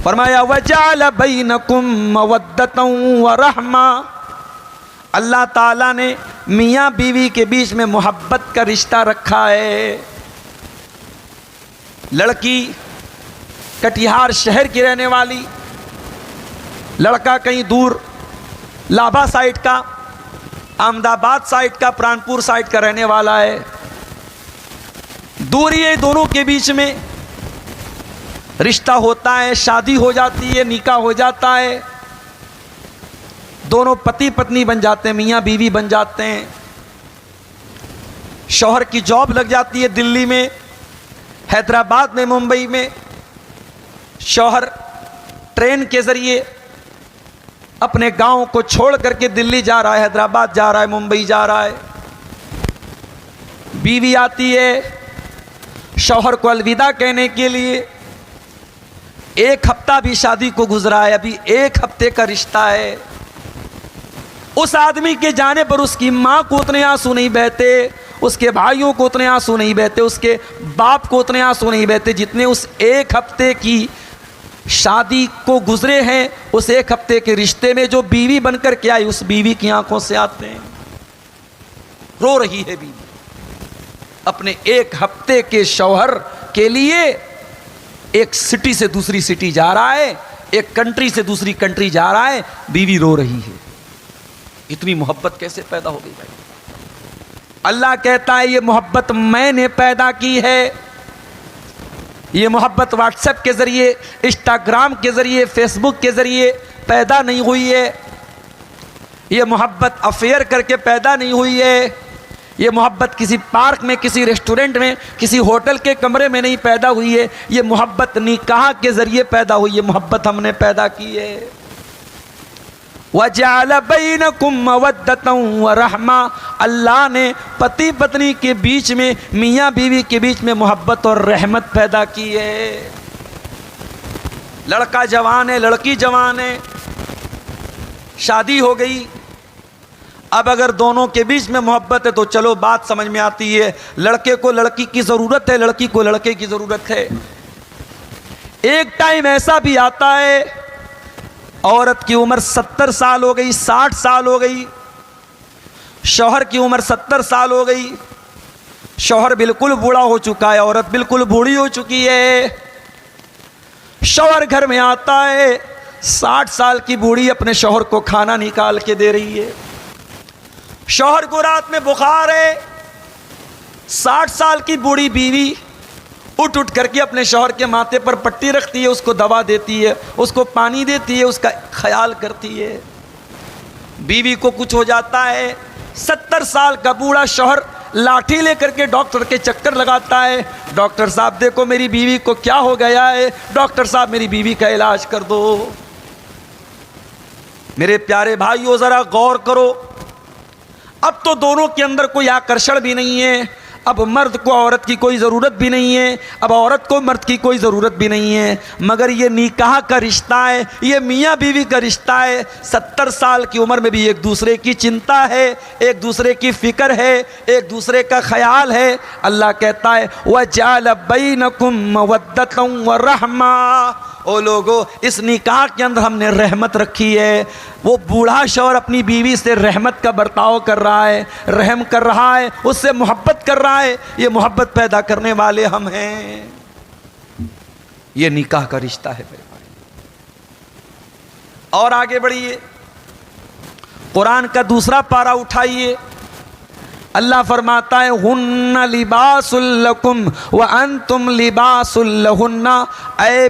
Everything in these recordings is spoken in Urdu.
فرمایا وجعل بینکم مودۃ ورحمہ، اللہ تعالیٰ نے میاں بیوی کے بیچ میں محبت کا رشتہ رکھا ہے۔ لڑکی کٹیہار شہر کی رہنے والی، لڑکا کہیں دور لابھا سائٹ کا، احمد آباد سائٹ کا، پرانپور سائٹ کا رہنے والا ہے، دوری ہے دونوں کے بیچ میں، رشتہ ہوتا ہے، شادی ہو جاتی ہے، نکاح ہو جاتا ہے، دونوں پتی پتنی بن جاتے ہیں، میاں بیوی بن جاتے ہیں۔ شوہر کی جاب لگ جاتی ہے دلی میں، حیدرآباد میں، ممبئی میں، شوہر ٹرین کے ذریعے اپنے گاؤں کو چھوڑ کر کے دلی جا رہا ہے، حیدرآباد جا رہا ہے، ممبئی جا رہا ہے، بیوی آتی ہے شوہر کو الوداع کہنے کے لیے۔ ایک ہفتہ بھی شادی کو گزرا ہے، ابھی ایک ہفتے کا رشتہ ہے۔ اس آدمی کے جانے پر اس کی ماں کو اتنے آنسو نہیں بہتے، اس کے بھائیوں کو اتنے آنسو نہیں بہتے، اس کے باپ کو اتنے آنسو نہیں بہتے جتنے اس ایک ہفتے کی شادی کو گزرے ہیں، اس ایک ہفتے کے رشتے میں جو بیوی بن کر کے آئی اس بیوی کی آنکھوں سے آتے ہیں۔ رو رہی ہے بیوی اپنے ایک ہفتے کے شوہر کے لیے، ایک سٹی سے دوسری سٹی جا رہا ہے، ایک کنٹری سے دوسری کنٹری جا رہا ہے، بیوی رو رہی ہے۔ اتنی محبت کیسے پیدا ہو گئی بھائی؟ اللہ کہتا ہے یہ محبت میں نے پیدا کی ہے۔ یہ محبت واٹس ایپ کے ذریعے، انسٹاگرام کے ذریعے، فیس بک کے ذریعے پیدا نہیں ہوئی ہے، یہ محبت افیئر کر کے پیدا نہیں ہوئی ہے، یہ محبت کسی پارک میں، کسی ریسٹورنٹ میں، کسی ہوٹل کے کمرے میں نہیں پیدا ہوئی ہے، یہ محبت نکاح کے ذریعے پیدا ہوئی ہے، محبت ہم نے پیدا کی ہے۔ وَجَعَلَ بَيْنَكُمْ مَوَدَّةً وَرَحْمَةً، اللہ نے پتی پتنی کے بیچ میں، میاں بیوی کے بیچ میں محبت اور رحمت پیدا کی ہے۔ لڑکا جوان ہے، لڑکی جوان ہے، شادی ہو گئی، اب اگر دونوں کے بیچ میں محبت ہے تو چلو بات سمجھ میں آتی ہے، لڑکے کو لڑکی کی ضرورت ہے، لڑکی کو لڑکے کی ضرورت ہے۔ ایک ٹائم ایسا بھی آتا ہے عورت کی عمر 70 سال ہو گئی، 60 سال ہو گئی، شوہر کی عمر 70 سال ہو گئی، شوہر بالکل بوڑھا ہو چکا ہے، عورت بالکل بوڑھی ہو چکی ہے، شوہر گھر میں آتا ہے، 60 سال کی بوڑھی اپنے شوہر کو کھانا نکال کے دے رہی ہے، شوہر کو رات میں بخار ہے، 60 سال کی بوڑھی بیوی اٹھ کر کے اپنے شوہر کے ماتھے پر پٹی رکھتی ہے، اس کو دوا دیتی ہے، اس کو پانی دیتی ہے، اس کا خیال کرتی ہے۔ بیوی کو کچھ ہو جاتا ہے، 70 سال کا بوڑھا شوہر لاٹھی لے کر کے ڈاکٹر کے چکر لگاتا ہے، ڈاکٹر صاحب دیکھو میری بیوی کو کیا ہو گیا ہے، ڈاکٹر صاحب میری بیوی کا علاج کر دو۔ میرے پیارے بھائیو ذرا غور کرو، اب تو دونوں کے اندر کوئی آکرشن بھی نہیں ہے، اب مرد کو عورت کی کوئی ضرورت بھی نہیں ہے، اب عورت کو مرد کی کوئی ضرورت بھی نہیں ہے، مگر یہ نکاح کا رشتہ ہے، یہ میاں بیوی کا رشتہ ہے، 70 سال کی عمر میں بھی ایک دوسرے کی چنتا ہے، ایک دوسرے کی فکر ہے، ایک دوسرے کا خیال ہے۔ اللہ کہتا ہے وَجَعَلَ بَيْنَكُمْ مَوَدَّةً وَرَحْمَةً، او لوگو اس نکاح کے اندر ہم نے رحمت رکھی ہے۔ وہ بوڑھا شوہر اپنی بیوی سے رحمت کا برتاؤ کر رہا ہے، رحم کر رہا ہے، اس سے محبت کر رہا ہے، یہ محبت پیدا کرنے والے ہم ہیں، یہ نکاح کا رشتہ ہے میرے بھائی۔ اور آگے بڑھیے، قرآن کا دوسرا پارہ اٹھائیے، اللہ فرماتا ہے ہن لباس لکم وانتم لباس لہن، اے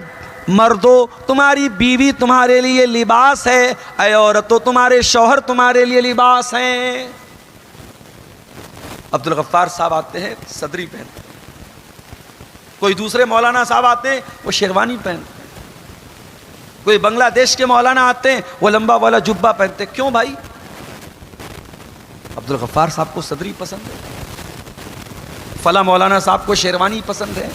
مردو تمہاری بیوی تمہارے لیے لباس ہے، اے عورتو تمہارے شوہر تمہارے لیے لباس ہیں۔ عبدالغفار صاحب آتے ہیں صدری پہنتے ہیں، کوئی دوسرے مولانا صاحب آتے ہیں وہ شیروانی پہنتے ہیں، کوئی بنگلہ دیش کے مولانا آتے ہیں وہ لمبا والا جبہ پہنتے ہیں۔ کیوں بھائی؟ عبدالغفار صاحب کو صدری پسند ہے، فلاں مولانا صاحب کو شیروانی پسند ہے،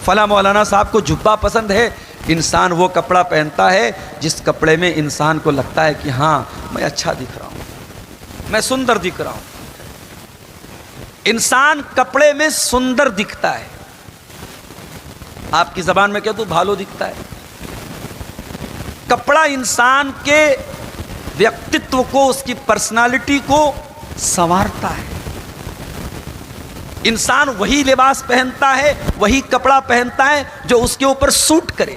فلاں مولانا صاحب کو جبہ پسند ہے۔ انسان وہ کپڑا پہنتا ہے جس کپڑے میں انسان کو لگتا ہے کہ ہاں میں اچھا دکھ رہا ہوں، میں سندر دکھ رہا ہوں۔ انسان کپڑے میں سندر دکھتا ہے، آپ کی زبان میں کہہ دوں بھالو دکھتا ہے، کپڑا انسان کے ویکتتو کو، اس کی پرسنالٹی کو سنوارتا ہے. انسان وہی لباس پہنتا ہے، وہی کپڑا پہنتا ہے جو اس کے اوپر سوٹ کرے.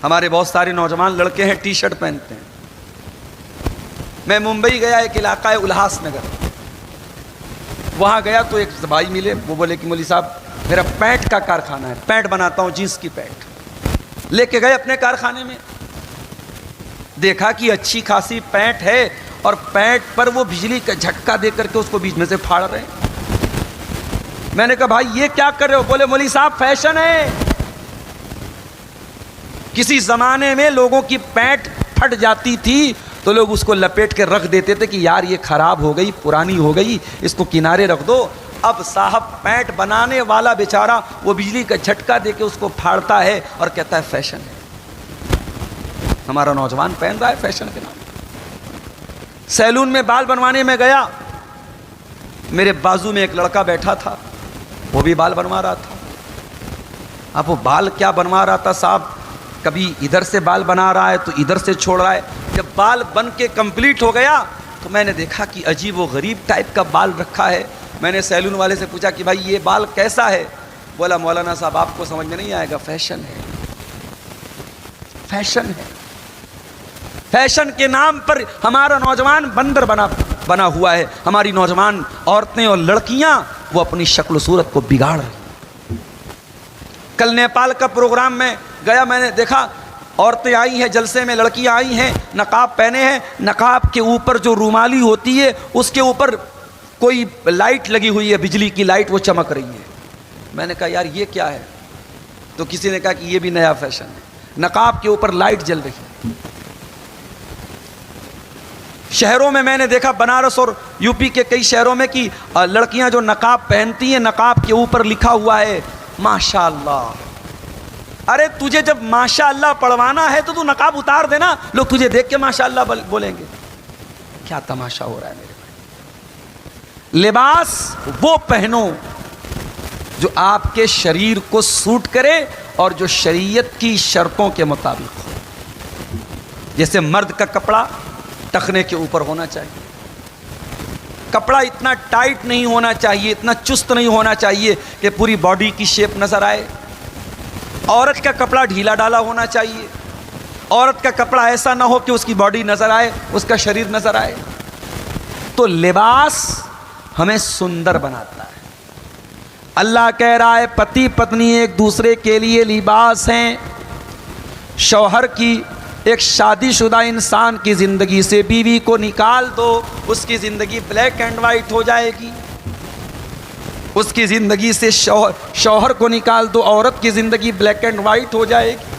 ہمارے بہت سارے نوجوان لڑکے ہیں ٹی شرٹ پہنتے ہیں. میں ممبئی گیا، ایک علاقہ ہے الہاس نگر، وہاں گیا تو ایک بھائی ملے، وہ بولے کہ مولوی صاحب میرا پینٹ کا کارخانہ ہے، پینٹ بناتا ہوں، جینس کی پینٹ. لے کے گئے اپنے کارخانے میں، دیکھا کہ اچھی خاصی پینٹ ہے اور پینٹ پر وہ بجلی کا جھٹکا دے کر کے اس کو بیچ میں سے پھاڑ رہے ہیں. میں نے کہا بھائی یہ کیا کر رہے ہو؟ بولے مولوی صاحب فیشن ہے. کسی زمانے میں لوگوں کی پینٹ پھٹ جاتی تھی تو لوگ اس کو لپیٹ کے رکھ دیتے تھے کہ یار یہ خراب ہو گئی، پرانی ہو گئی، اس کو کنارے رکھ دو. اب صاحب پینٹ بنانے والا بیچارہ وہ بجلی کا جھٹکا دے کے اس کو پھاڑتا ہے اور کہتا ہے فیشن ہے. ہمارا نوجوان پہن رہا ہے فیشن کے نام. سیلون میں بال بنوانے میں گیا، میرے بازو میں ایک لڑکا بیٹھا تھا، وہ بھی بال بنوا رہا تھا. اب وہ بال کیا بنوا رہا تھا صاحب، کبھی ادھر سے بال بنا رہا ہے تو ادھر سے چھوڑ رہا ہے. جب بال بن کے کمپلیٹ ہو گیا تو میں نے دیکھا کہ عجیب و غریب ٹائپ کا بال رکھا ہے. میں نے سیلون والے سے پوچھا کہ بھائی یہ بال کیسا ہے؟ بولا مولانا صاحب آپ کو سمجھ میں نہیں آئے گا، فیشن ہے. فیشن ہے. فیشن کے نام پر ہمارا نوجوان بندر بنا ہوا ہے. ہماری نوجوان عورتیں اور لڑکیاں وہ اپنی شکل و صورت کو بگاڑ رہی. کل نیپال کا پروگرام میں گیا، میں نے دیکھا عورتیں آئی ہیں جلسے میں، لڑکیاں آئی ہیں، نقاب پہنے ہیں، نقاب کے اوپر جو رومالی ہوتی ہے اس کے اوپر کوئی لائٹ لگی ہوئی ہے، بجلی کی لائٹ، وہ چمک رہی ہے. میں نے کہا یار یہ کیا ہے؟ تو کسی نے کہا کہ یہ بھی نیا فیشن ہے، نقاب کے اوپر لائٹ جل رہی ہے. شہروں میں نے دیکھا بنارس اور یو پی کے کئی شہروں میں کہ لڑکیاں جو نقاب پہنتی ہیں نقاب کے اوپر لکھا ہوا ہے ماشاء اللہ. ارے تجھے جب ماشاء اللہ پڑھوانا ہے تو نقاب اتار دینا، لوگ تجھے دیکھ کے ماشاء اللہ بولیں گے. کیا تماشا ہو رہا ہے میرے بھائی. لباس وہ پہنو جو آپ کے شریر کو سوٹ کرے اور جو شریعت کی شرطوں کے مطابق ہو. جیسے مرد کا کپڑا ٹخنے کے اوپر ہونا چاہیے، کپڑا اتنا ٹائٹ نہیں ہونا چاہیے، اتنا چست نہیں ہونا چاہیے کہ پوری باڈی کی شیپ نظر آئے. عورت کا کپڑا ڈھیلا ڈالا ہونا چاہیے. عورت کا کپڑا ایسا نہ ہو کہ اس کی باڈی نظر آئے، اس کا شریر نظر آئے. تو لباس ہمیں سندر بناتا ہے. اللہ کہہ رہا ہے پتی پتنی ایک دوسرے کے لیے لباس ہیں. شوہر کی، ایک شادی شدہ انسان کی زندگی سے بیوی کو نکال دو، اس کی زندگی بلیک اینڈ وائٹ ہو جائے گی. اس کی زندگی سے شوہر کو نکال دو، عورت کی زندگی بلیک اینڈ وائٹ ہو جائے گی.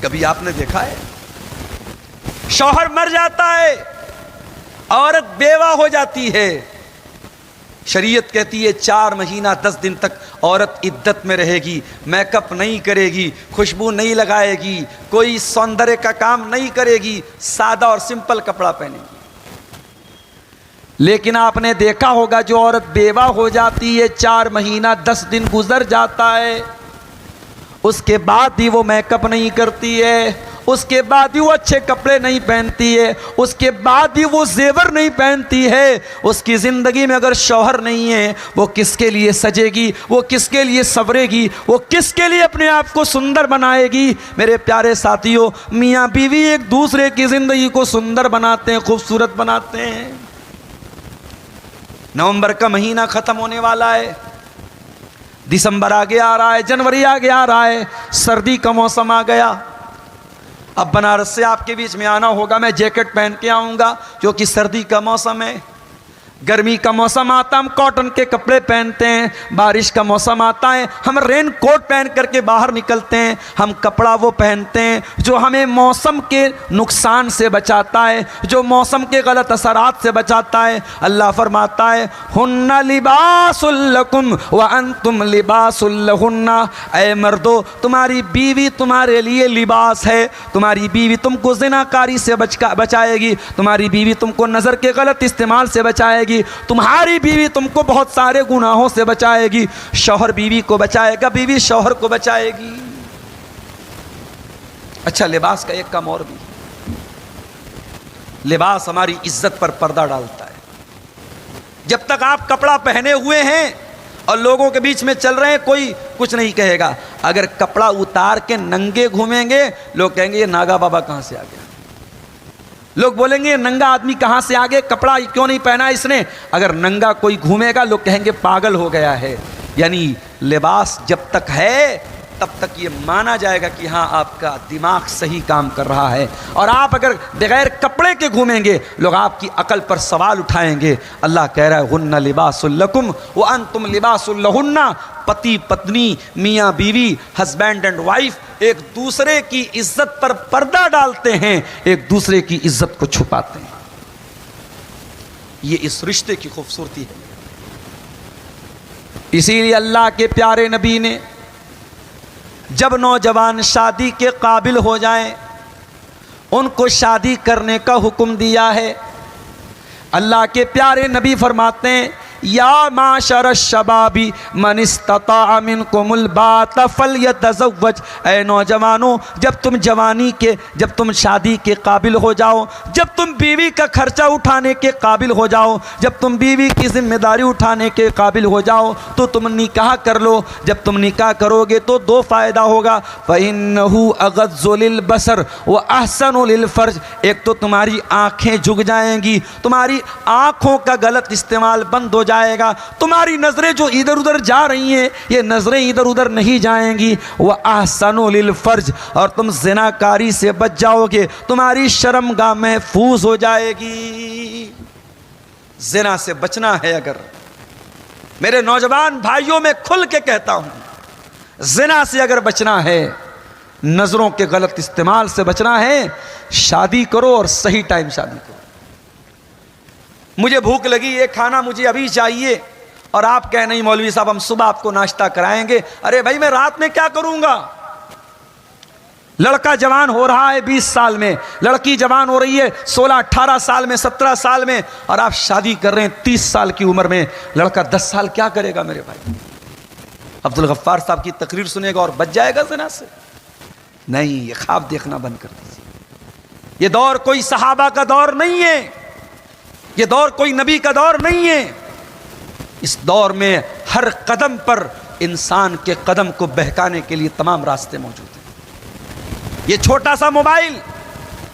کبھی آپ نے دیکھا ہے شوہر مر جاتا ہے، عورت بیوہ ہو جاتی ہے، شریعت کہتی ہے 4 مہینہ 10 دن تک عورت عدت میں رہے گی، میک اپ نہیں کرے گی، خوشبو نہیں لگائے گی، کوئی سوندرے کا کام نہیں کرے گی، سادہ اور سمپل کپڑا پہنے گی. لیکن آپ نے دیکھا ہوگا جو عورت بیوہ ہو جاتی ہے 4 مہینہ 10 دن گزر جاتا ہے، اس کے بعد ہی وہ میک اپ نہیں کرتی ہے، اس کے بعد ہی وہ اچھے کپڑے نہیں پہنتی ہے، اس کے بعد ہی وہ زیور نہیں پہنتی ہے. اس کی زندگی میں اگر شوہر نہیں ہے وہ کس کے لیے سجے گی، وہ کس کے لیے سنورے گی، وہ کس کے لیے اپنے آپ کو سندر بنائے گی؟ میرے پیارے ساتھیوں، میاں بیوی ایک دوسرے کی زندگی کو سندر بناتے ہیں، خوبصورت بناتے ہیں. نومبر کا مہینہ ختم ہونے والا ہے، دسمبر آگے آ رہا ہے، جنوری آگے آ رہا ہے، سردی کا موسم آ گیا. اب بنارس سے آپ کے بیچ میں آنا ہوگا، میں جیکٹ پہن کے آؤں گا کیونکہ سردی کا موسم ہے. گرمی کا موسم آتا ہم کاٹن کے کپڑے پہنتے ہیں، بارش کا موسم آتا ہے ہم رین کوٹ پہن کر کے باہر نکلتے ہیں. ہم کپڑا وہ پہنتے ہیں جو ہمیں موسم کے نقصان سے بچاتا ہے، جو موسم کے غلط اثرات سے بچاتا ہے. اللہ فرماتا ہے ہن لباس لکم وانتم لباس لہن. اے مردو، تمہاری بیوی تمہارے لیے لباس ہے. تمہاری بیوی تم کو زناکاری سے بچائے گی، تمہاری بیوی تم کو نظر کے غلط استعمال سے بچائے گی، تمہاری بیوی تم کو بہت سارے گناہوں سے بچائے گی. شوہر بیوی کو بچائے گا، بیوی شوہر کو بچائے گی. اچھا، لباس کا ایک کام اور بھی، لباس ہماری عزت پر پردہ ڈالتا ہے. جب تک آپ کپڑا پہنے ہوئے ہیں اور لوگوں کے بیچ میں چل رہے ہیں کوئی کچھ نہیں کہے گا. اگر کپڑا اتار کے ننگے گھومیں گے لوگ کہیں گے یہ ناگا بابا کہاں سے آ گیا. لوگ بولیں گے یہ ننگا آدمی کہاں سے آ گیا، کپڑا کیوں نہیں پہنا اس نے. اگر ننگا کوئی گھومے گا لوگ کہیں گے پاگل ہو گیا ہے. یعنی لباس جب تک ہے تب تک یہ مانا جائے گا کہ ہاں آپ کا دماغ صحیح کام کر رہا ہے. اور آپ اگر بغیر کپڑے کے گھومیں گے لوگ آپ کی عقل پر سوال اٹھائیں گے. اللہ کہہ رہا ہے ہن لباس لکم وانتم لباس لہن. پتی پتنی، میاں بیوی، ہسبینڈ اینڈ وائف ایک دوسرے کی عزت پر پردہ ڈالتے ہیں، ایک دوسرے کی عزت کو چھپاتے ہیں. یہ اس رشتے کی خوبصورتی ہے. اسی لیے اللہ کے پیارے نبی نے جب نوجوان شادی کے قابل ہو جائیں ان کو شادی کرنے کا حکم دیا ہے. اللہ کے پیارے نبی فرماتے ہیں یا معاشر الشباب من استطاع منکم الباءۃ فلیتزوج. اے نوجوانوں، جب تم شادی کے قابل ہو جاؤ، جب تم بیوی کا خرچہ اٹھانے کے قابل ہو جاؤ، جب تم بیوی کی ذمہ داری اٹھانے کے قابل ہو جاؤ تو تم نکاح کر لو. جب تم نکاح کرو گے تو دو فائدہ ہوگا. فإنہ اغض للبصر واحسن للفرج. ایک تو تمہاری آنکھیں جھک جائیں گی، تمہاری آنکھوں کا غلط استعمال بند ہو جائے گا، تمہاری نظریں جو ادھر ادھر جا رہی ہیں یہ نظریں ادھر ادھر نہیں جائیں گی. وَأَحْسَنُ لِلْفَرْجِ. اور تم زناکاری سے بچ جاؤ گے، تمہاری شرمگاہ محفوظ ہو جائے گی. زنا سے بچنا ہے. اگر میرے نوجوان بھائیوں میں کھل کے کہتا ہوں، زنا سے اگر بچنا ہے، نظروں کے غلط استعمال سے بچنا ہے، شادی کرو اور صحیح ٹائم شادی کرو. مجھے بھوک لگی، یہ کھانا مجھے ابھی چاہیے، اور آپ کہیں نہیں مولوی صاحب ہم صبح آپ کو ناشتہ کرائیں گے. ارے بھائی میں رات میں کیا کروں گا؟ لڑکا جوان ہو رہا ہے 20 سال میں، لڑکی جوان ہو رہی ہے 16-18 سال میں، 17 سال میں، اور آپ شادی کر رہے ہیں 30 سال کی عمر میں. لڑکا 10 سال کیا کرے گا میرے بھائی؟ عبدالغفار صاحب کی تقریر سنے گا اور بچ جائے گا زنا سے؟ نہیں، یہ خواب دیکھنا بند کر دیجیے. یہ دور کوئی صحابہ کا دور نہیں ہے، یہ دور کوئی نبی کا دور نہیں ہے. اس دور میں ہر قدم پر انسان کے قدم کو بہکانے کے لیے تمام راستے موجود ہیں. یہ چھوٹا سا موبائل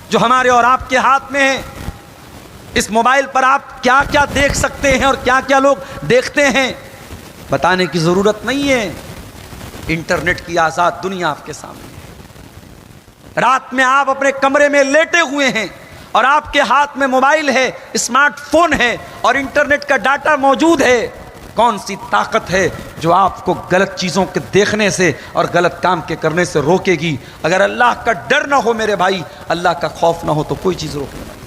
جو ہمارے اور آپ کے ہاتھ میں ہے، اس موبائل پر آپ کیا کیا دیکھ سکتے ہیں اور کیا کیا لوگ دیکھتے ہیں بتانے کی ضرورت نہیں ہے. انٹرنیٹ کی آزاد دنیا آپ کے سامنے ہے. رات میں آپ اپنے کمرے میں لیٹے ہوئے ہیں اور آپ کے ہاتھ میں موبائل ہے، اسمارٹ فون ہے اور انٹرنیٹ کا ڈاٹا موجود ہے. کون سی طاقت ہے جو آپ کو غلط چیزوں کے دیکھنے سے اور غلط کام کے کرنے سے روکے گی؟ اگر اللہ کا ڈر نہ ہو میرے بھائی، اللہ کا خوف نہ ہو تو کوئی چیز روکنے نہیں.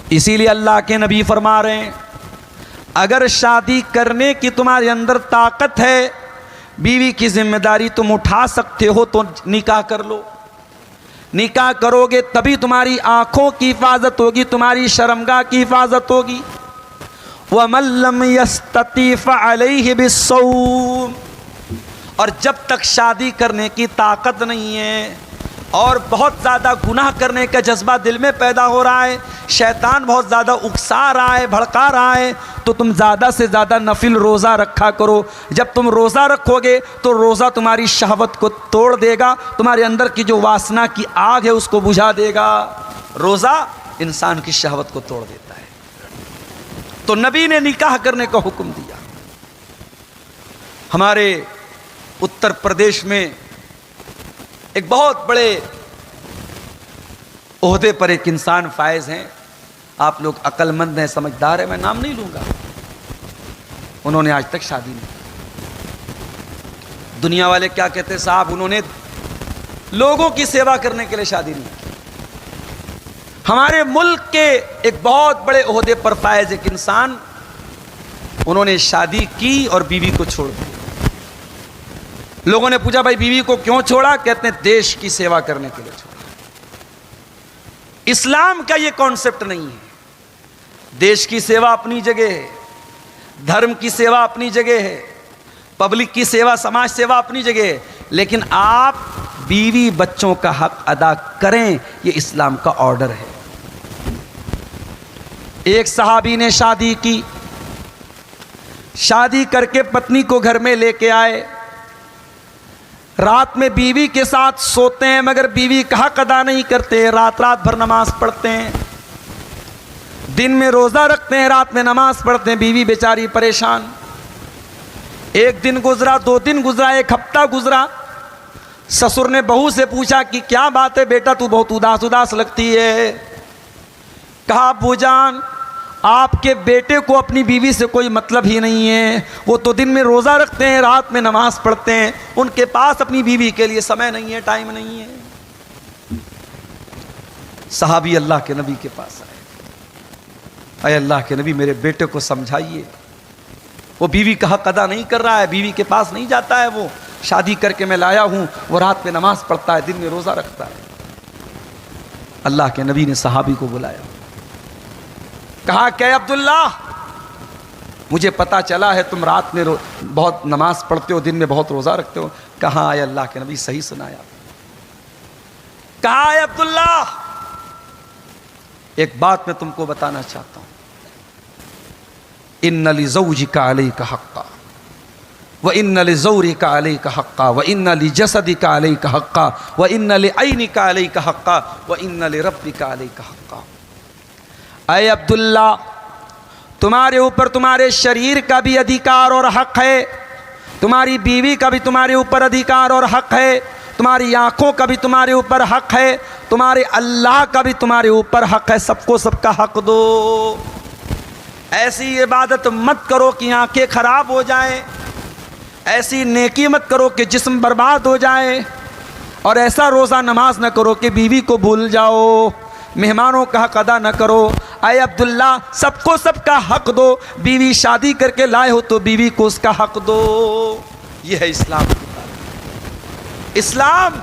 اسی لیے اللہ کے نبی فرما رہے ہیں اگر شادی کرنے کی تمہارے اندر طاقت ہے، بیوی کی ذمہ داری تم اٹھا سکتے ہو تو نکاح کر لو. نکاح کرو گے تبھی تمہاری آنکھوں کی حفاظت ہوگی، تمہاری شرمگاہ کی حفاظت ہوگی. وَمَن لَّمْ يَسْتَطِعْ فَعَلَيْهِ بِالصَّوْمِ. اور جب تک شادی کرنے کی طاقت نہیں ہے اور بہت زیادہ گناہ کرنے کا جذبہ دل میں پیدا ہو رہا ہے، شیطان بہت زیادہ اکسا رہا ہے، بھڑکا رہا ہے، تو تم زیادہ سے زیادہ نفل روزہ رکھا کرو. جب تم روزہ رکھو گے تو روزہ تمہاری شہوت کو توڑ دے گا، تمہارے اندر کی جو واسنا کی آگ ہے اس کو بجھا دے گا. روزہ انسان کی شہوت کو توڑ دیتا ہے. تو نبی نے نکاح کرنے کا حکم دیا. ہمارے اتر پردیش میں ایک بہت بڑے عہدے پر ایک انسان فائز ہیں، آپ لوگ عقل مند ہیں، سمجھدار ہیں، میں نام نہیں لوں گا. انہوں نے آج تک شادی نہیں کی. دنیا والے کیا کہتے ہیں؟ صاحب انہوں نے لوگوں کی سیوا کرنے کے لیے شادی نہیں کی. ہمارے ملک کے ایک بہت بڑے عہدے پر فائز ایک انسان، انہوں نے شادی کی اور بیوی کو چھوڑ دیا. لوگوں نے پوچھا بھائی بیوی کو کیوں چھوڑا؟ کہتے ہیں دیش کی سیوا کرنے کے لیے چھوڑا. اسلام کا یہ کانسیپٹ نہیں ہے. دیش کی سیوا اپنی جگہ ہے، دھرم کی سیوا اپنی جگہ ہے، پبلک کی سیوا، سماج سیوا اپنی جگہ ہے. لیکن آپ بیوی بچوں کا حق ادا کریں، یہ اسلام کا آرڈر ہے۔ ایک صحابی نے شادی کی، شادی کر کے پتنی کو گھر میں لے کے آئے، رات میں بیوی کے ساتھ سوتے ہیں مگر بیوی کا حق ادا نہیں کرتے، رات رات بھر نماز پڑھتے ہیں، دن میں روزہ رکھتے ہیں، رات میں نماز پڑھتے ہیں، بیوی بیچاری پریشان۔ ایک دن گزرا، 2 دن گزرا، 1 ہفتہ گزرا، سسر نے بہو سے پوچھا کہ کیا بات ہے بیٹا، تو بہت اداس اداس لگتی ہے۔ کہا ابو جان، آپ کے بیٹے کو اپنی بیوی سے کوئی مطلب ہی نہیں ہے، وہ تو دن میں روزہ رکھتے ہیں، رات میں نماز پڑھتے ہیں، ان کے پاس اپنی بیوی کے لیے سمے نہیں ہے، ٹائم نہیں ہے۔ صحابی اللہ کے نبی کے پاس آئے، اے اللہ کے نبی میرے بیٹے کو سمجھائیے، وہ بیوی کا حق ادا نہیں کر رہا ہے، بیوی کے پاس نہیں جاتا ہے، وہ شادی کر کے میں لایا ہوں، وہ رات میں نماز پڑھتا ہے، دن میں روزہ رکھتا ہے۔ اللہ کے نبی نے صحابی کو بلایا، کہا کہ عبداللہ، مجھے پتا چلا ہے تم رات میں بہت نماز پڑھتے ہو، دن میں بہت روزہ رکھتے ہو۔ کہا اے اللہ کے نبی صحیح سنایا۔ کہا اے عبداللہ، ایک بات میں تم کو بتانا چاہتا ہوں، ان لزوجک علیک حقا وان لزورک علیک حقا وان لجسدک علیک حقا وان لعینک علیک حقا وان لربک علیک حقا۔ اے عبداللہ، تمہارے اوپر تمہارے شریر کا بھی ادھیکار اور حق ہے، تمہاری بیوی کا بھی تمہارے اوپر ادھیکار اور حق ہے، تمہاری آنکھوں کا بھی تمہارے اوپر حق ہے، تمہارے اللہ کا بھی تمہارے اوپر حق ہے، سب کو سب کا حق دو۔ ایسی عبادت مت کرو کہ آنکھیں خراب ہو جائیں، ایسی نیکی مت کرو کہ جسم برباد ہو جائے، اور ایسا روزہ نماز نہ کرو کہ بیوی کو بھول جاؤ، مہمانوں کا حق ادا نہ کرو۔ اے عبداللہ، سب کو سب کا حق دو، بیوی شادی کر کے لائے ہو تو بیوی کو اس کا حق دو۔ یہ ہے اسلام کی تعلیم۔ اسلام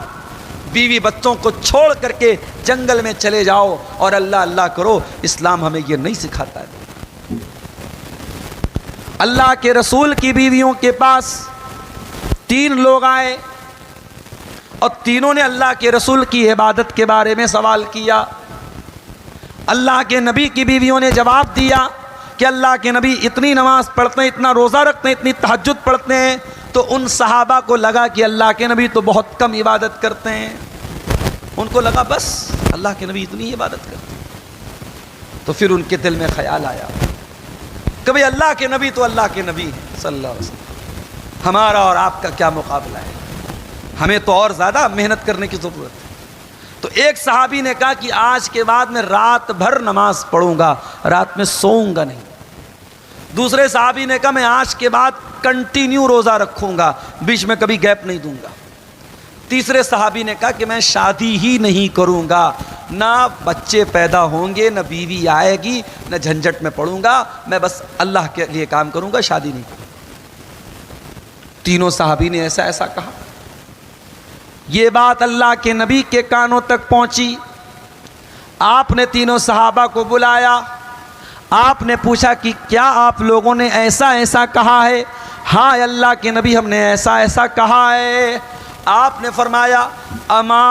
بیوی بچوں کو چھوڑ کر کے جنگل میں چلے جاؤ اور اللہ اللہ کرو، اسلام ہمیں یہ نہیں سکھاتا ہے۔ اللہ کے رسول کی بیویوں کے پاس 3 لوگ آئے اور تینوں نے اللہ کے رسول کی عبادت کے بارے میں سوال کیا۔ اللہ کے نبی کی بیویوں نے جواب دیا کہ اللہ کے نبی اتنی نماز پڑھتے ہیں، اتنا روزہ رکھتے ہیں، اتنی تہجد پڑھتے ہیں، تو ان صحابہ کو لگا کہ اللہ کے نبی تو بہت کم عبادت کرتے ہیں، ان کو لگا بس اللہ کے نبی اتنی عبادت کرتے ہیں۔ تو پھر ان کے دل میں خیال آیا کہ بھئی اللہ کے نبی تو اللہ کے نبی ہیں صلی اللہ علیہ وسلم، ہمارا اور آپ کا کیا مقابلہ ہے، ہمیں تو اور زیادہ محنت کرنے کی ضرورت ہے۔ تو ایک صحابی نے کہا کہ آج کے بعد میں رات بھر نماز پڑھوں گا، رات میں سوؤں گا نہیں۔ دوسرے صحابی نے کہا میں آج کے بعد کنٹینیو روزہ رکھوں گا، بیچ میں کبھی گیپ نہیں دوں گا۔ تیسرے صحابی نے کہا کہ میں شادی ہی نہیں کروں گا، نہ بچے پیدا ہوں گے، نہ بیوی آئے گی، نہ جھنجھٹ میں پڑوں گا، میں بس اللہ کے لیے کام کروں گا، شادی نہیں کروں گا۔ تینوں صحابی نے ایسا ایسا کہا۔ یہ بات اللہ کے نبی کے کانوں تک پہنچی۔ آپ نے تینوں صحابہ کو بلایا، آپ نے پوچھا کہ کیا آپ لوگوں نے ایسا ایسا کہا ہے؟ ہاں اللہ کے نبی، ہم نے ایسا ایسا کہا ہے۔ آپ نے فرمایا اما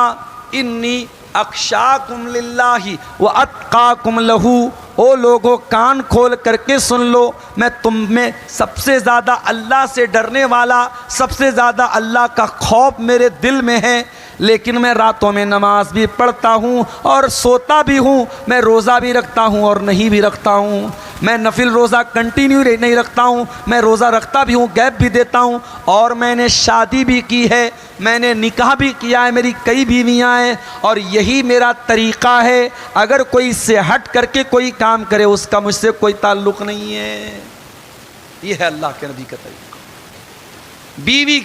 انی اخشاکم للہ واتقاکم لہ، او لوگوں کان کھول کر کے سن لو، میں تم میں سب سے زیادہ اللہ سے ڈرنے والا، سب سے زیادہ اللہ کا خوف میرے دل میں ہے، لیکن میں راتوں میں نماز بھی پڑھتا ہوں اور سوتا بھی ہوں، میں روزہ بھی رکھتا ہوں اور نہیں بھی رکھتا ہوں، میں نفل روزہ کنٹینیو نہیں رکھتا ہوں، میں روزہ رکھتا بھی ہوں، گیپ بھی دیتا ہوں، اور میں نے شادی بھی کی ہے، میں نے نکاح بھی کیا ہے، میری کئی بیویاں ہیں، اور یہی میرا طریقہ ہے، اگر کوئی اس سے ہٹ کر کے کوئی کام کرے اس کا مجھ سے کوئی تعلق نہیں ہے۔ یہ ہے اللہ کے نبی کا طریقہ۔ بیوی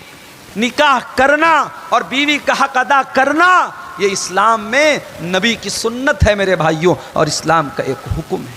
نکاح کرنا اور بیوی کا حق ادا کرنا، یہ اسلام میں نبی کی سنت ہے میرے بھائیوں، اور اسلام کا ایک حکم ہے۔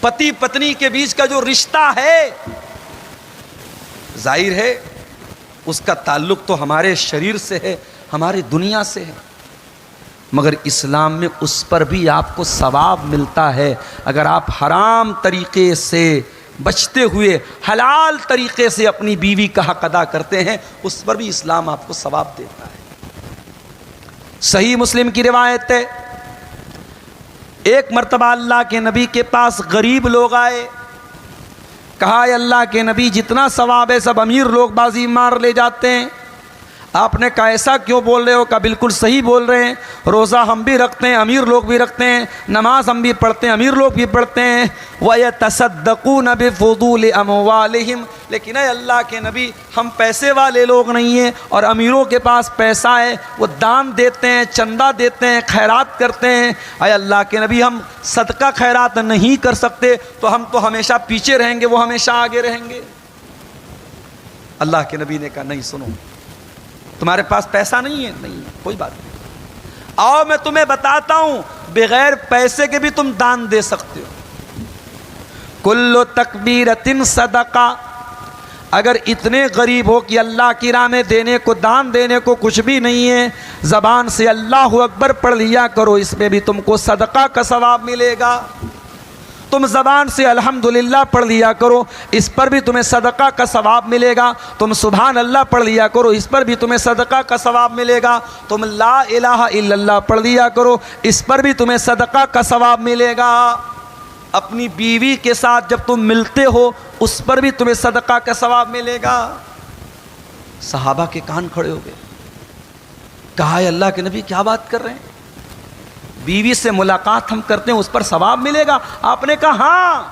پتی پتنی کے بیچ کا جو رشتہ ہے، ظاہر ہے اس کا تعلق تو ہمارے شریر سے ہے، ہماری دنیا سے ہے، مگر اسلام میں اس پر بھی آپ کو ثواب ملتا ہے اگر آپ حرام طریقے سے بچتے ہوئے حلال طریقے سے اپنی بیوی کا حق ادا کرتے ہیں، اس پر بھی اسلام آپ کو ثواب دیتا ہے۔ صحیح مسلم کی روایت ہے، ایک مرتبہ اللہ کے نبی کے پاس غریب لوگ آئے، کہا اے اللہ کے نبی جتنا ثواب ہے سب امیر لوگ بازی مار لے جاتے ہیں۔ آپ نے کہا ایسا کیوں بول رہے ہو؟ کہا بالکل صحیح بول رہے ہیں، روزہ ہم بھی رکھتے ہیں، امیر لوگ بھی رکھتے ہیں، نماز ہم بھی پڑھتے ہیں، امیر لوگ بھی پڑھتے ہیں، وَيَتَصَدَّقُونَ بِفُضُولِ أَمْوَالِهِمْ، لیکن اے اللہ کے نبی ہم پیسے والے لوگ نہیں ہیں، اور امیروں کے پاس پیسہ ہے، وہ دان دیتے ہیں، چندہ دیتے ہیں، خیرات کرتے ہیں، اے اللہ کے نبی ہم صدقہ خیرات نہیں کر سکتے تو ہم تو ہمیشہ پیچھے رہیں گے، وہ ہمیشہ آگے رہیں گے۔ اللہ کے نبی نے کہا نہیں، سنو، تمہارے پاس پیسہ نہیں ہے؟ نہیں، کوئی بات نہیں، آؤ میں تمہیں بتاتا ہوں، بغیر پیسے کے بھی تم دان دے سکتے ہو۔ کل تکبیرۃ صدقہ، اگر اتنے غریب ہو کہ اللہ کی راہ میں دینے کو، دان دینے کو کچھ بھی نہیں ہے، زبان سے اللہ اکبر پڑھ لیا کرو، اس میں بھی تم کو صدقہ کا ثواب ملے گا۔ تم زبان سے الحمدللہ پڑھ لیا کرو، اس پر بھی تمہیں صدقہ کا ثواب ملے گا۔ تم سبحان اللہ پڑھ لیا کرو، اس پر بھی تمہیں صدقہ کا ثواب ملے گا۔ تم لا الہ الا اللہ پڑھ لیا کرو، اس پر بھی تمہیں صدقہ کا ثواب ملے گا۔ اپنی بیوی کے ساتھ جب تم ملتے ہو اس پر بھی تمہیں صدقہ کا ثواب ملے گا۔ صحابہ کے کان کھڑے ہو گئے، کہا اے اللہ کے نبی کیا بات کر رہے ہیں؟ بیوی سے ملاقات ہم کرتے ہیں اس پر ثواب ملے گا؟ آپ نے کہا ہاں،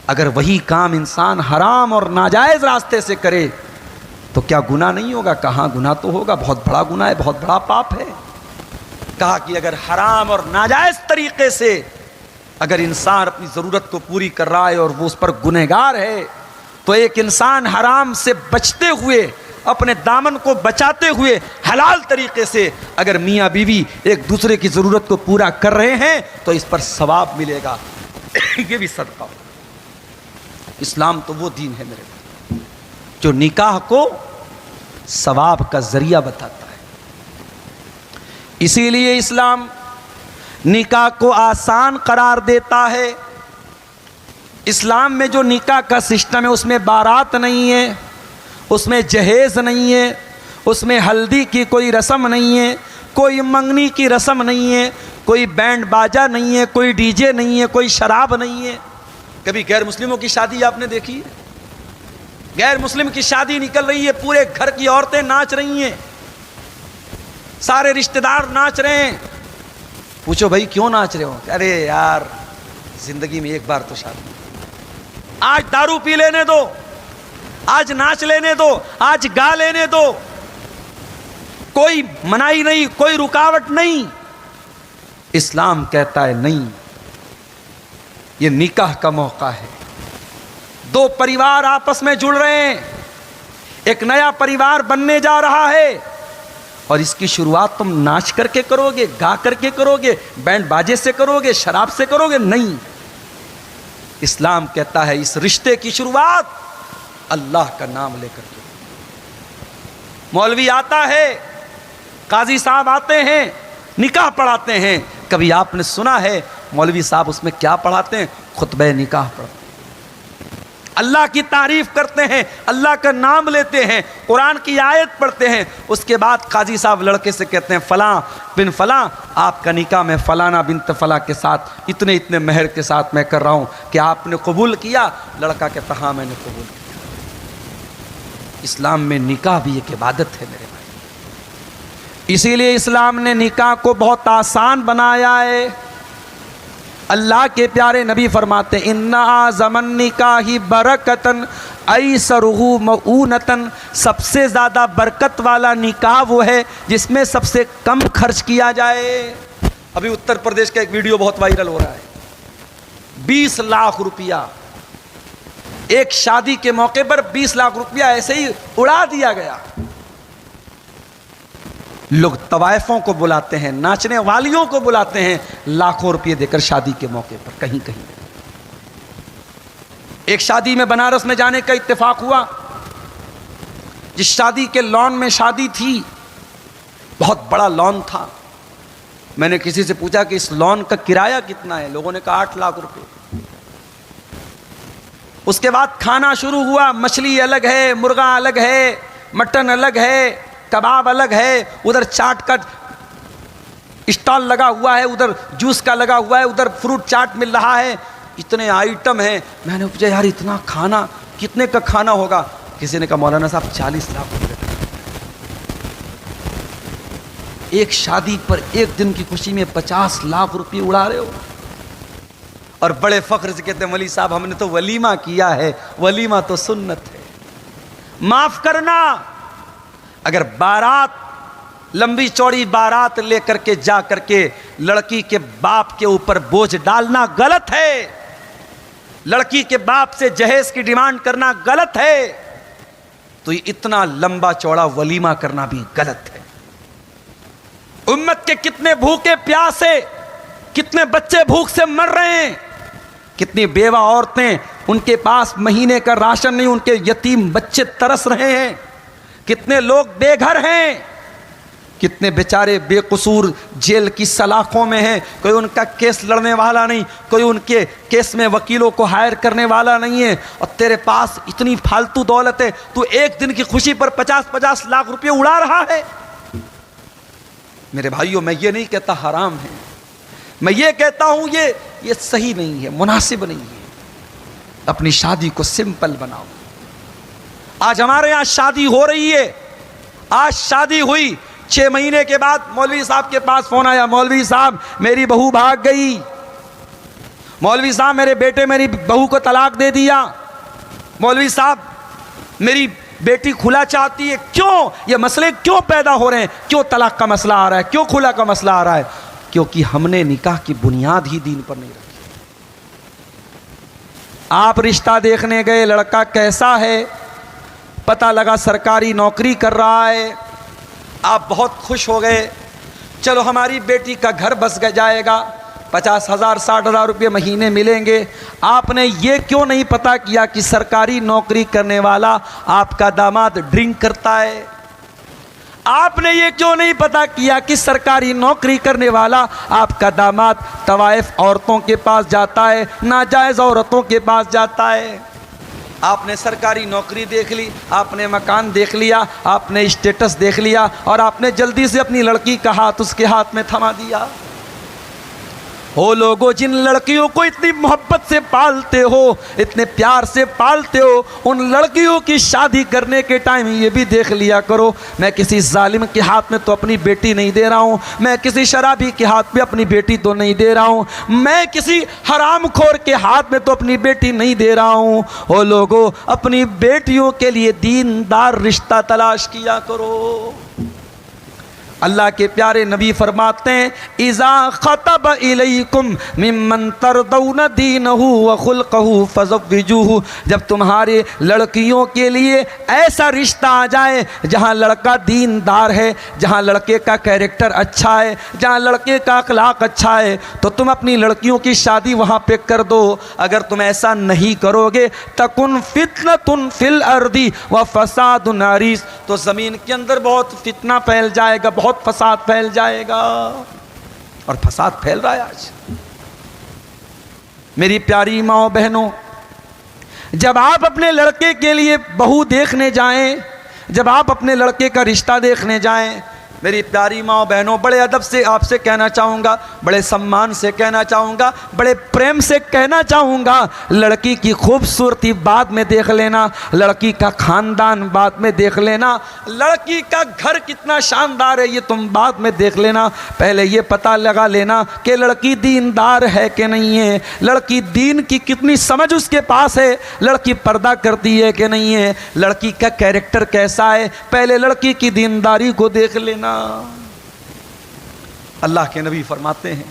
اگر وہی کام انسان حرام اور ناجائز راستے سے کرے تو کیا گناہ نہیں ہوگا؟ کہاں گناہ تو ہوگا، بہت بڑا گناہ ہے، بہت بڑا پاپ ہے۔ کہا کہ اگر حرام اور ناجائز طریقے سے اگر انسان اپنی ضرورت کو پوری کر رہا ہے اور وہ اس پر گنہگار ہے، تو ایک انسان حرام سے بچتے ہوئے، اپنے دامن کو بچاتے ہوئے حلال طریقے سے اگر میاں بیوی ایک دوسرے کی ضرورت کو پورا کر رہے ہیں تو اس پر ثواب ملے گا۔ یہ بھی صدقہ۔ اسلام تو وہ دین ہے میرے بھائی جو نکاح کو ثواب کا ذریعہ بتاتا ہے۔ اسی لیے اسلام نکاح کو آسان قرار دیتا ہے۔ اسلام میں جو نکاح کا سسٹم ہے اس میں بارات نہیں ہے، اس میں جہیز نہیں ہے، اس میں ہلدی کی کوئی رسم نہیں ہے، کوئی منگنی کی رسم نہیں ہے، کوئی بینڈ باجا نہیں ہے، کوئی ڈی جے نہیں ہے، کوئی شراب نہیں ہے۔ کبھی غیر مسلموں کی شادی آپ نے دیکھی ہے؟ غیر مسلم کی شادی نکل رہی ہے، پورے گھر کی عورتیں ناچ رہی ہیں، سارے رشتہ دار ناچ رہے ہیں۔ پوچھو بھائی کیوں ناچ رہے ہو؟ ارے یار زندگی میں ایک بار تو شادی، آج دارو پی لینے دو، آج ناچ لینے دو، آج گا لینے دو، کوئی منائی نہیں، کوئی رکاوٹ نہیں۔ اسلام کہتا ہے نہیں، یہ نکاح کا موقع ہے، دو پریوار آپس میں جڑ رہے ہیں، ایک نیا پریوار بننے جا رہا ہے، اور اس کی شروعات تم ناچ کر کے کرو گے، گا کر کے کرو گے، بینڈ باجے سے کرو گے، شراب سے کرو گے؟ نہیں، اسلام کہتا ہے اس رشتے کی شروعات اللہ کا نام لے کر کے۔ مولوی آتا ہے، قاضی صاحب آتے ہیں، نکاح پڑھاتے ہیں۔ کبھی آپ نے سنا ہے مولوی صاحب اس میں کیا پڑھاتے ہیں؟ خطبہ نکاح پڑھاتے ہیں، اللہ کی تعریف کرتے ہیں، اللہ کا نام لیتے ہیں، قرآن کی آیت پڑھتے ہیں۔ اس کے بعد قاضی صاحب لڑکے سے کہتے ہیں فلاں بن فلاں آپ کا نکاح میں فلانا بنت فلاں کے ساتھ اتنے اتنے مہر کے ساتھ میں کر رہا ہوں، کیا آپ نے قبول کیا؟ لڑکا کہتا ہاں میں نے قبول کیا۔ اسلام میں نکاح بھی ایک عبادت ہے میرے بھائی، اسی لیے اسلام نے نکاح کو بہت آسان بنایا ہے۔ اللہ کے پیارے نبی فرماتے ہیں ان اعظم النکاح برکتن ایسرہ مؤونتن، سب سے زیادہ برکت والا نکاح وہ ہے جس میں سب سے کم خرچ کیا جائے۔ ابھی اتر پردیش کا ایک ویڈیو بہت وائرل ہو رہا ہے، 20 لاکھ روپیہ ایک شادی کے موقع پر 20 لاکھ روپیہ ایسے ہی اڑا دیا گیا۔ لوگ طوائفوں کو بلاتے ہیں، ناچنے والیوں کو بلاتے ہیں، لاکھوں روپے دے کر شادی کے موقع پر کہیں کہیں۔ ایک شادی میں بنارس میں جانے کا اتفاق ہوا، جس شادی کے لان میں شادی تھی بہت بڑا لان تھا. میں نے کسی سے پوچھا کہ اس لان کا کرایہ کتنا ہے؟ لوگوں نے کہا 8 لاکھ روپے. اس کے بعد کھانا شروع ہوا. مچھلی الگ ہے, مرغا الگ ہے, مٹن الگ ہے, کباب الگ ہے, ادھر چاٹ کا اسٹال لگا ہوا ہے, ادھر جوس کا لگا ہوا ہے, ادھر فروٹ چاٹ مل رہا ہے. اتنے آئٹم ہیں. میں نے پوچھا یار اتنا کھانا کتنے کا کھانا ہوگا؟ کسی نے کہا مولانا صاحب 40 لاکھ روپے. ایک شادی پر ایک دن کی خوشی میں 50 لاکھ روپے اڑا رہے ہو. اور بڑے فخر سے کہتے ہیں مولوی صاحب ہم نے تو ولیمہ کیا ہے. ولیمہ تو سنت ہے. معاف کرنا, اگر بارات لمبی چوڑی بارات لے کر کے جا کر کے لڑکی کے باپ کے اوپر بوجھ ڈالنا غلط ہے. لڑکی کے باپ سے جہیز کی ڈیمانڈ کرنا غلط ہے. تو یہ اتنا لمبا چوڑا ولیمہ کرنا بھی غلط ہے. امت کے کتنے بھوکے پیاسے, کتنے بچے بھوک سے مر رہے ہیں, کتنی بیوہ عورتیں ان کے پاس مہینے کا راشن نہیں, ان کے یتیم بچے ترس رہے ہیں, کتنے لوگ بے گھر ہیں, کتنے بیچارے بے قصور جیل کی سلاخوں میں ہیں. کوئی ان کا کیس لڑنے والا نہیں, کوئی ان کے کیس میں وکیلوں کو ہائر کرنے والا نہیں ہے. اور تیرے پاس اتنی فالتو دولت ہے, تو ایک دن کی خوشی پر 50 لاکھ روپے اڑا رہا ہے. میرے بھائیوں میں یہ نہیں کہتا حرام ہے, میں یہ کہتا ہوں یہ صحیح نہیں ہے, مناسب نہیں ہے. اپنی شادی کو سمپل بناؤ. آج ہمارے یہاں شادی ہو رہی ہے, آج شادی ہوئی, 6 مہینے کے بعد مولوی صاحب کے پاس فون آیا, مولوی صاحب میری بہو بھاگ گئی, مولوی صاحب میرے بیٹے میری بہو کو طلاق دے دیا, مولوی صاحب میری بیٹی کھلا چاہتی ہے. کیوں یہ مسئلے کیوں پیدا ہو رہے ہیں؟ کیوں طلاق کا مسئلہ آ رہا ہے؟ کیوں کھلا کا مسئلہ آ رہا ہے؟ کیونکہ ہم نے نکاح کی بنیاد ہی دین پر نہیں رکھی. آپ رشتہ دیکھنے گئے, لڑکا کیسا ہے, پتہ لگا سرکاری نوکری کر رہا ہے, آپ بہت خوش ہو گئے, چلو ہماری بیٹی کا گھر بس جائے گا, 50,000 60,000 روپے مہینے ملیں گے. آپ نے یہ کیوں نہیں پتا کیا کہ سرکاری نوکری کرنے والا آپ کا داماد ڈرنک کرتا ہے؟ آپ نے یہ کیوں نہیں پتا کیا کہ سرکاری نوکری کرنے والا آپ کا داماد طوائف عورتوں کے پاس جاتا ہے, ناجائز عورتوں کے پاس جاتا ہے؟ آپ نے سرکاری نوکری دیکھ لی, آپ نے مکان دیکھ لیا, آپ نے اسٹیٹس دیکھ لیا, اور آپ نے جلدی سے اپنی لڑکی کا ہاتھ اس کے ہاتھ میں تھما دیا. ہو لوگوں جن لڑکیوں کو اتنی محبت سے پالتے ہو, اتنے پیار سے پالتے ہو, ان لڑکیوں کی شادی کرنے کے ٹائم یہ بھی دیکھ لیا کرو, میں کسی ظالم کے ہاتھ میں تو اپنی بیٹی نہیں دے رہا ہوں, میں کسی شرابی کے ہاتھ میں اپنی بیٹی تو نہیں دے رہا ہوں, میں کسی حرام خور کے ہاتھ میں تو اپنی بیٹی نہیں دے رہا ہوں. ہو لوگوں اپنی بیٹیوں کے لیے دیندار رشتہ تلاش کیا کرو. اللہ کے پیارے نبی فرماتے ہیں اذا خطب الیکم ممن ترضون دینہ وخلقہ فزوجوہ, جب تمہارے لڑکیوں کے لیے ایسا رشتہ آ جائے جہاں لڑکا دیندار ہے, جہاں لڑکے کا کیریکٹر اچھا ہے, جہاں لڑکے کا اخلاق اچھا ہے, تو تم اپنی لڑکیوں کی شادی وہاں پہ کر دو. اگر تم ایسا نہیں کرو گے تکن فتنۃ فی الارض وفساد عریض, تو زمین کے اندر بہت فتنہ پھیل جائے گا, بہت فساد پھیل جائے گا. اور فساد پھیل رہا ہے آج. میری پیاری ماں بہنوں, جب آپ اپنے لڑکے کے لیے بہو دیکھنے جائیں, جب آپ اپنے لڑکے کا رشتہ دیکھنے جائیں, میری پیاری ماں بہنوں بڑے ادب سے آپ سے کہنا چاہوں گا, بڑے سمان سے کہنا چاہوں گا, بڑے پریم سے کہنا چاہوں گا, لڑکی کی خوبصورتی بعد میں دیکھ لینا, لڑکی کا خاندان بعد میں دیکھ لینا, لڑکی کا گھر کتنا شاندار ہے یہ تم بعد میں دیکھ لینا. پہلے یہ پتہ لگا لینا کہ لڑکی دیندار ہے کہ نہیں ہے, لڑکی دین کی کتنی سمجھ اس کے پاس ہے, لڑکی پردہ کرتی ہے کہ نہیں ہے, لڑکی کا کیریکٹر کیسا ہے, پہلے لڑکی کی دینداری کو دیکھ لینا. اللہ کے نبی فرماتے ہیں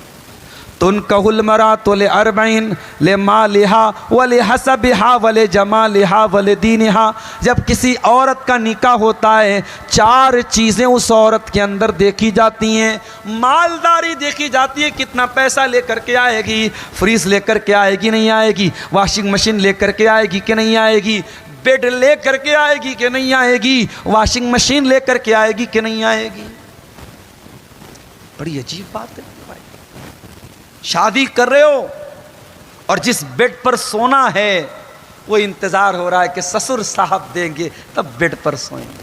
تنکح المرأۃ لأربعین لمالها ولحسبها ولجمالها ولدینها, جب کسی عورت کا نکاح ہوتا ہے 4 چیزیں اس عورت کے اندر دیکھی جاتی ہیں. مالداری دیکھی جاتی ہے, کتنا پیسہ لے کر کے آئے گی, فریز لے کر کے آئے گی نہیں آئے گی, واشنگ مشین لے کر کے آئے گی کہ نہیں آئے گی, بیڈ لے کر کے آئے گی کہ نہیں آئے گی, واشنگ مشین لے کر کے آئے گی کہ نہیں آئے گی. بڑی عجیب بات ہے بھائی. شادی کر رہے ہو اور جس بیڈ پر سونا ہے وہ انتظار ہو رہا ہے کہ سسر صاحب دیں گے تب بیڈ پر سوئیں گے,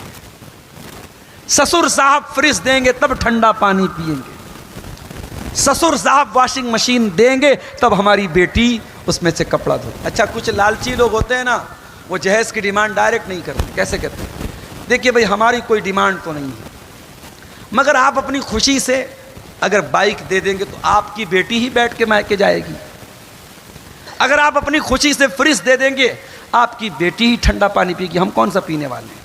سسر صاحب فریج دیں گے تب ٹھنڈا پانی پیئیں گے, سسر صاحب واشنگ مشین دیں گے تب ہماری بیٹی اس میں سے کپڑا دھو. اچھا کچھ لالچی لوگ ہوتے ہیں نا, وہ جہیز کی ڈیمانڈ ڈائریکٹ نہیں کرتے. کیسے کہتے ہیں؟ دیکھیے بھائی ہماری کوئی ڈیمانڈ تو نہیں ہے, مگر آپ اپنی خوشی سے اگر بائک دے دیں گے تو آپ کی بیٹی ہی بیٹھ کے میکے جائے گی. اگر آپ اپنی خوشی سے فریج دے دیں گے آپ کی بیٹی ہی ٹھنڈا پانی پی گی, ہم کون سا پینے والے ہیں.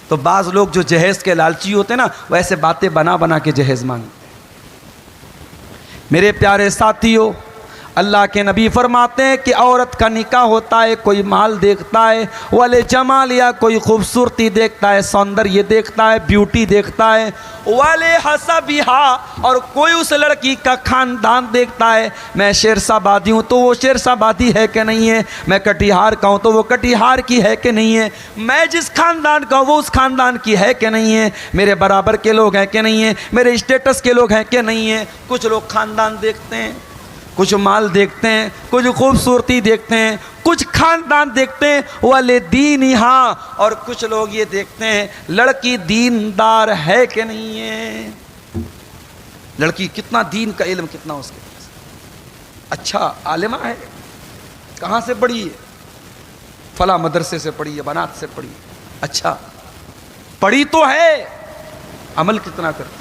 تو بعض لوگ جو جہیز کے لالچی ہوتے ہیں نا وہ ایسے باتیں بنا بنا کے جہیز مانگتے ہیں. میرے پیارے ساتھیوں, اللہ کے نبی فرماتے ہیں کہ عورت کا نکاح ہوتا ہے, کوئی مال دیکھتا ہے, والے جمال یا کوئی خوبصورتی دیکھتا ہے, سوندریہ دیکھتا ہے, بیوٹی دیکھتا ہے, والے حسبہا اور کوئی اس لڑکی کا خاندان دیکھتا ہے. میں شیرسابادی ہوں تو وہ شیرسابادی ہے کہ نہیں ہے, میں کٹیہار کا ہوں تو وہ کٹیہار کی ہے کہ نہیں ہے, میں جس خاندان کا ہوں وہ اس خاندان کی ہے کہ نہیں ہے, میرے برابر کے لوگ ہیں کہ نہیں ہیں, میرے اسٹیٹس کے لوگ ہیں کہ نہیں ہیں. کچھ لوگ خاندان دیکھتے ہیں, کچھ مال دیکھتے ہیں, کچھ خوبصورتی دیکھتے ہیں, کچھ خاندان دیکھتے ہیں, والے دین یہاں, اور کچھ لوگ یہ دیکھتے ہیں لڑکی دیندار ہے کہ نہیں ہے, لڑکی کتنا دین کا علم کتنا اس کے پاس, اچھا عالمہ ہے, کہاں سے پڑھی ہے, فلاں مدرسے سے پڑھی ہے, بنات سے پڑھی ہے. اچھا پڑھی تو ہے, عمل کتنا کرتی ہے.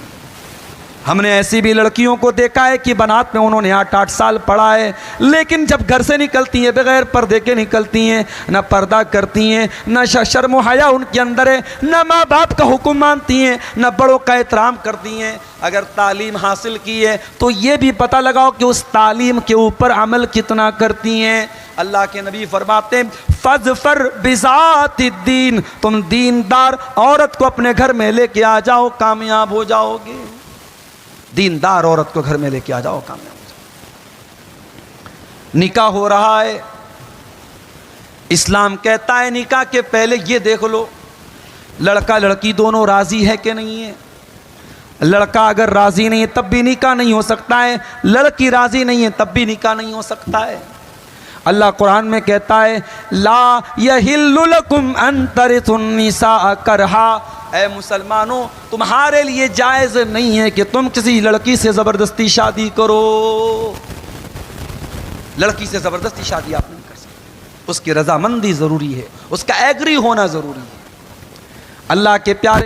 ہم نے ایسی بھی لڑکیوں کو دیکھا ہے کہ بنات میں انہوں نے 8 سال پڑھا ہے, لیکن جب گھر سے نکلتی ہیں بغیر پردے کے نکلتی ہیں, نہ پردہ کرتی ہیں, نہ شرم و حیا ان کے اندر ہے, نہ ماں باپ کا حکم مانتی ہیں, نہ بڑوں کا احترام کرتی ہیں. اگر تعلیم حاصل کی ہے تو یہ بھی پتہ لگاؤ کہ اس تعلیم کے اوپر عمل کتنا کرتی ہیں. اللہ کے نبی فرماتے ہیں فَاظْفَرْ بِذَاتِ الدِّينِ, تم دیندار عورت کو اپنے گھر میں لے کے آ جاؤ, کامیاب ہو جاؤ گے. دیندار عورت کو گھر میں لے کے آ جاؤ, کامیاب ہو جاؤ. نکاح ہو رہا ہے, اسلام کہتا ہے نکاح کے پہلے یہ دیکھ لو لڑکا لڑکی دونوں راضی ہے کہ نہیں ہے. لڑکا اگر راضی نہیں ہے تب بھی نکاح نہیں ہو سکتا ہے, لڑکی راضی نہیں ہے تب بھی نکاح نہیں ہو سکتا ہے. اللہ قرآن میں کہتا ہے لا یحل لکم ان ترثوا النساء کرہا, اے مسلمانوں تمہارے لیے جائز نہیں ہے کہ تم کسی لڑکی سے زبردستی شادی کرو. لڑکی سے زبردستی شادی آپ نہیں کر سکتے, اس کی رضامندی ضروری ہے, اس کا ایگری ہونا ضروری ہے. اللہ کے پیارے